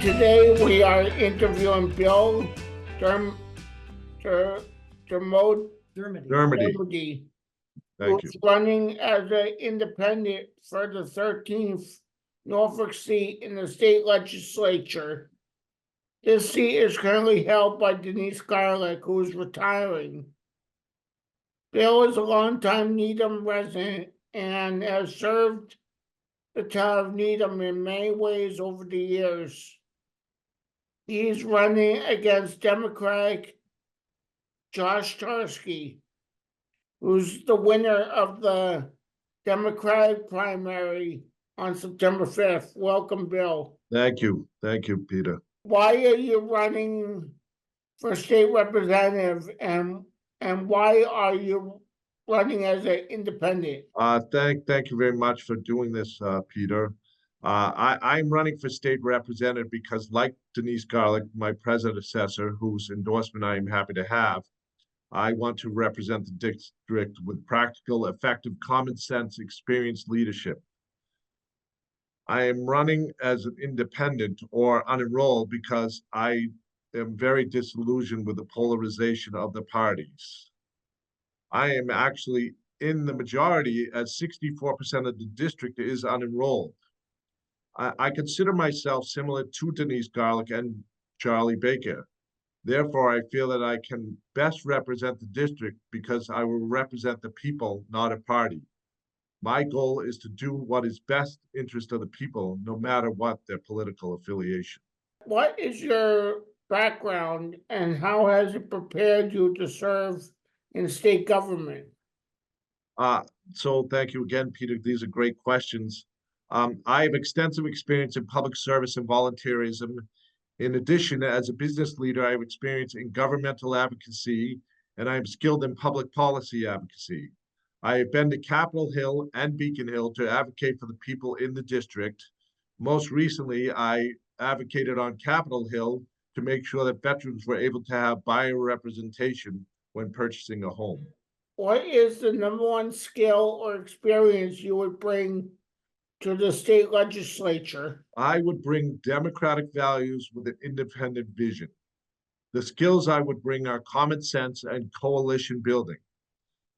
Today we are interviewing Bill Dermody, Dermody. Thank you. who's running as an independent for the 13th Norfolk seat in the state legislature. This seat is currently held by Denise Garlick, who is retiring. Bill is a longtime Needham resident and has served the town of Needham in many ways over the years. He's running against Democratic Josh Tarski, who's the winner of the Democratic primary on September 5th. Welcome, Bill. Thank you. Thank you, Peter. Why are you running for state representative, and why are you running as an independent? Thank you very much for doing this, Peter. I'm running for state representative because, like Denise Garlick, my predecessor, whose endorsement I am happy to have, I want to represent the district with practical, effective, common sense, experienced leadership. I am running as an independent or unenrolled because I am very disillusioned with the polarization of the parties. I am actually in the majority, as 64% of the district is unenrolled. I consider myself similar to Denise Garlick and Charlie Baker. Therefore, I feel that I can best represent the district because I will represent the people, not a party. My goal is to do what is best interest of the people, no matter what their political affiliation. What is your background and how has it prepared you to serve in state government? So thank you again, Peter. These are great questions. I have extensive experience in public service and volunteerism. In addition, as a business leader, I have experience in governmental advocacy, and I am skilled in public policy advocacy. I have been to Capitol Hill and Beacon Hill to advocate for the people in the district. Most recently, I advocated on Capitol Hill to make sure that veterans were able to have buyer representation when purchasing a home. What is the #1 skill or experience you would bring to the state legislature? I would bring democratic values with an independent vision. The skills I would bring are common sense and coalition building.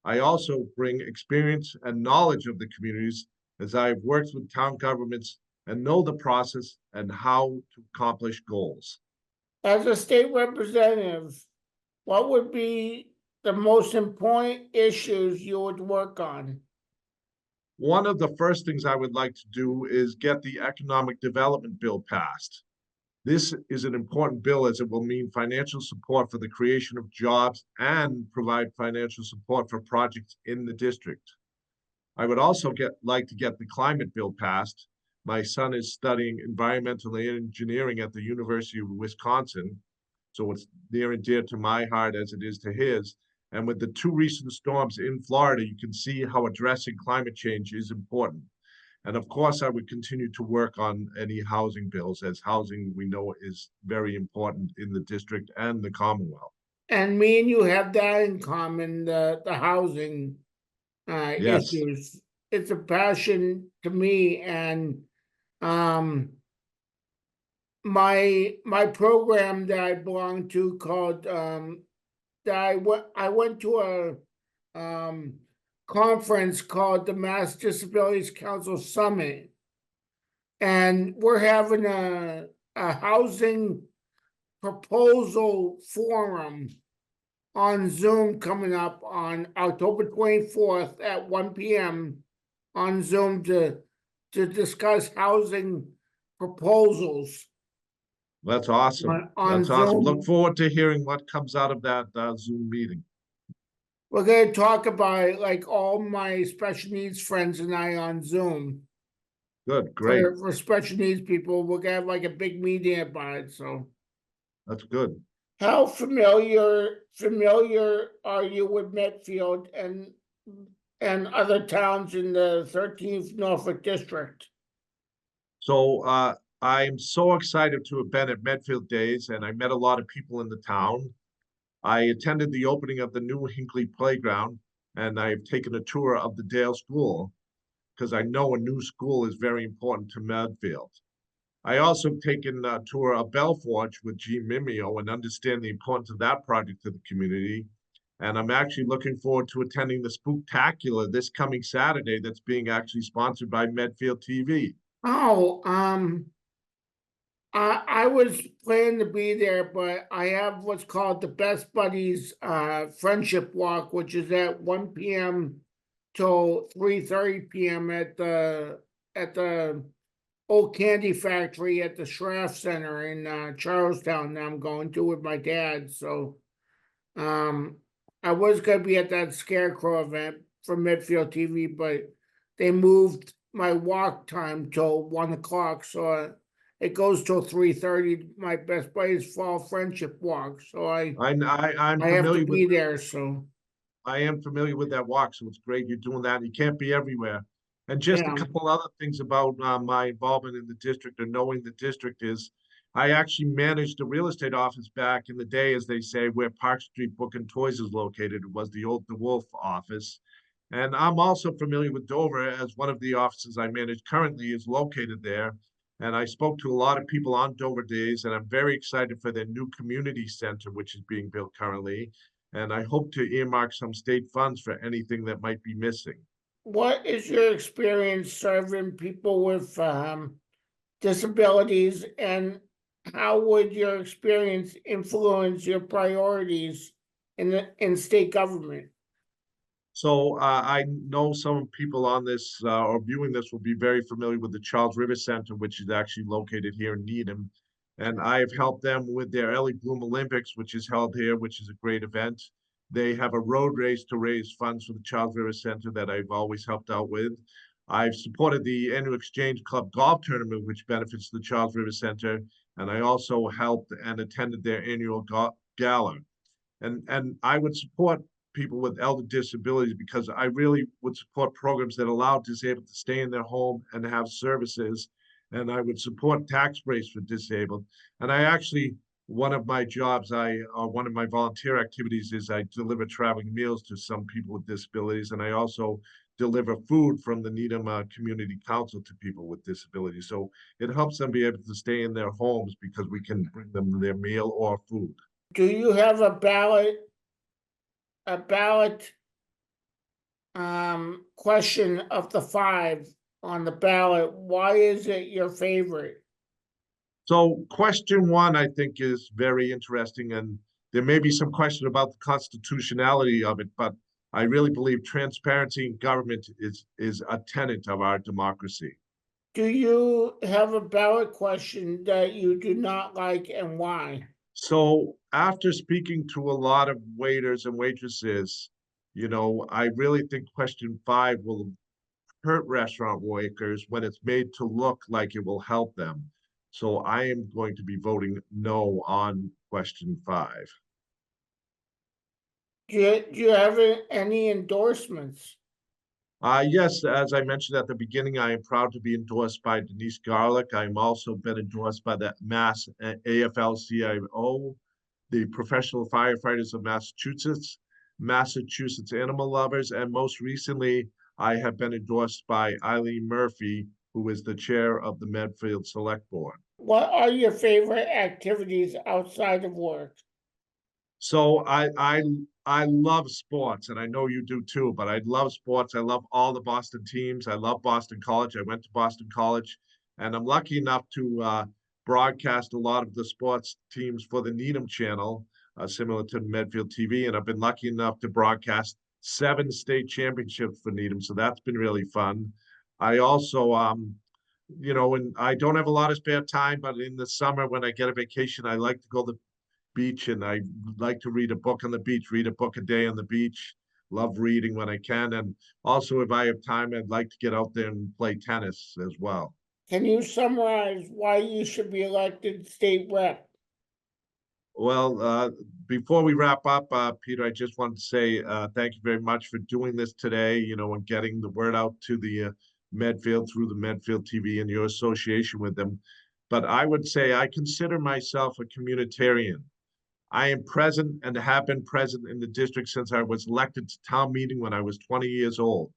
I also bring experience and knowledge of the communities as I have worked with town governments and know the process and how to accomplish goals. As a state representative, what would be the most important issues you would work on? One of the first things I would like to do is get the economic development bill passed. This is an important bill as it will mean financial support for the creation of jobs and provide financial support for projects in the district. I would also like to get the climate bill passed. My son is studying environmental engineering at the University of Wisconsin, so it's near and dear to my heart as it is to his. And with the 2 recent storms in Florida, you can see how addressing climate change is important. And of course, I would continue to work on any housing bills, as housing we know is very important in the district and the Commonwealth. And me and you have that in common, the housing Yes. issues. It's a passion to me, and my program that I belong to called I went to a conference called the Mass Disabilities Council Summit, and we're having a housing proposal forum on Zoom coming up on October 24th at 1 p.m. on Zoom to discuss housing proposals. That's awesome. On That's awesome. Zoom. Look forward to hearing what comes out of that Zoom meeting. We're going to talk about it, like all my special needs friends and I on Zoom. Good, great. For special needs people, we're going to have like a big meeting about it. So that's good. How familiar are you with Medfield and other towns in the 13th Norfolk District? So I'm so excited to have been at Medfield Days, and I met a lot of people in the town. I attended the opening of the new Hinckley Playground, and I've taken a tour of the Dale School because I know a new school is very important to Medfield. I also taken a tour of Belforge with G. Mimeo and understand the importance of that project to the community. And I'm actually looking forward to attending the Spooktacular this coming Saturday that's being actually sponsored by Medfield TV. Oh, I was planning to be there, but I have what's called the Best Buddies Friendship Walk, which is at 1 p.m. till 3:30 p.m. at the old candy factory at the Schraff Center in Charlestown that I'm going to with my dad. So I was gonna be at that Scarecrow event for Medfield TV, but they moved my walk time till 1 o'clock, so it goes till 3:30. My Best Buddies Fall Friendship Walk, so I'm I have to familiar with be there. So I am familiar with that walk, so it's great you're doing that. You can't be everywhere. And just a yeah, couple other things about my involvement in the district or knowing the district is I actually managed a real estate office back in the day, as they say, where Park Street Book and Toys is located. It was the old DeWolf office. And I'm also familiar with Dover, as one of the offices I manage currently is located there. And I spoke to a lot of people on Dover Days, and I'm very excited for their new community center, which is being built currently. And I hope to earmark some state funds for anything that might be missing. what is your experience serving people with disabilities, and how would your experience influence your priorities in state government? So I know some people on this or viewing this will be very familiar with the Charles River Center, which is actually located here in Needham. And I have helped them with their Ellie Bloom Olympics, which is held here, which is a great event. They have a road race to raise funds for the Charles River Center that I've always helped out with. I've supported the annual Exchange Club golf tournament, which benefits the Charles River Center. And I also helped and attended their annual gala. And I would support people with elder disabilities because I really would support programs that allow disabled to stay in their home and have services. And I would support tax breaks for disabled. And I actually, one of my jobs, one of my volunteer activities is I deliver traveling meals to some people with disabilities. And I also deliver food from the Needham Community Council to people with disabilities. So it helps them be able to stay in their homes because we can bring them their meal or food. Do you have a ballot question of the 5 on the ballot? Why is it your favorite? So question 1, I think, is very interesting, and there may be some question about the constitutionality of it, but I really believe transparency in government is a tenet of our democracy. Do you have a ballot question that you do not like, and why? So after speaking to a lot of waiters and waitresses, I really think question 5 will hurt restaurant workers when it's made to look like it will help them. So I am going to be voting no on question 5. Do you have any endorsements? Yes, as I mentioned at the beginning, I am proud to be endorsed by Denise Garlick. I'm also been endorsed by the Mass AFL-CIO, the Professional Firefighters of Massachusetts, Massachusetts Animal Lovers, and most recently, I have been endorsed by Eileen Murphy, who is the chair of the Medfield Select Board. What are your favorite activities outside of work? So I love sports, and I know you do too, but I love sports. I love all the Boston teams. I love Boston College. I went to Boston College, and I'm lucky enough to broadcast a lot of the sports teams for the Needham channel, similar to Medfield TV. And I've been lucky enough to broadcast 7 state championships for Needham, so that's been really fun. I also, and I don't have a lot of spare time, but in the summer when I get a vacation, I like to go to the beach, and I like to read a book on the beach, read a book a day on the beach. Love reading when I can. And also, if I have time, I'd like to get out there and play tennis as well. Can you summarize why you should be elected state rep? Well, before we wrap up, Peter, I just want to say thank you very much for doing this today, and getting the word out to the Medfield through the Medfield TV and your association with them. But I would say I consider myself a communitarian. I am present and have been present in the district since I was elected to town meeting when I was 20 years old.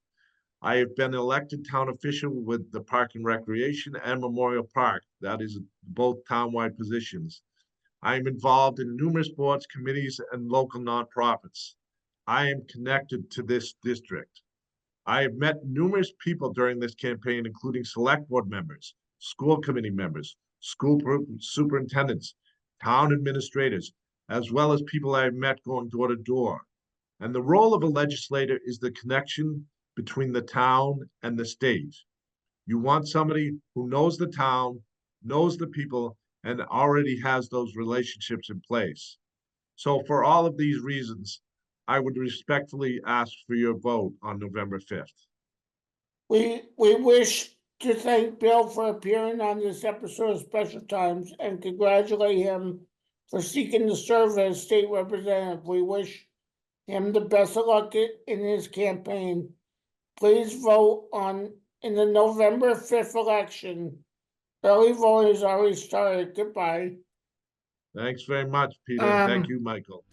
I have been elected town official with the Park and Recreation and Memorial Park. That is both townwide positions. I am involved in numerous boards, committees, and local nonprofits. I am connected to this district. I have met numerous people during this campaign, including select board members, school committee members, superintendents, town administrators, as well as people I have met going door to door. And the role of a legislator is the connection between the town and the state. You want somebody who knows the town, knows the people, and already has those relationships in place. So for all of these reasons, I would respectfully ask for your vote on November 5th. We wish to thank Bill for appearing on this episode of Special Times and congratulate him for seeking to serve as state representative. We wish him the best of luck in his campaign. Please vote in the November 5th election. Early voting has already started. Goodbye. Thanks very much, Peter. Thank you, Michael.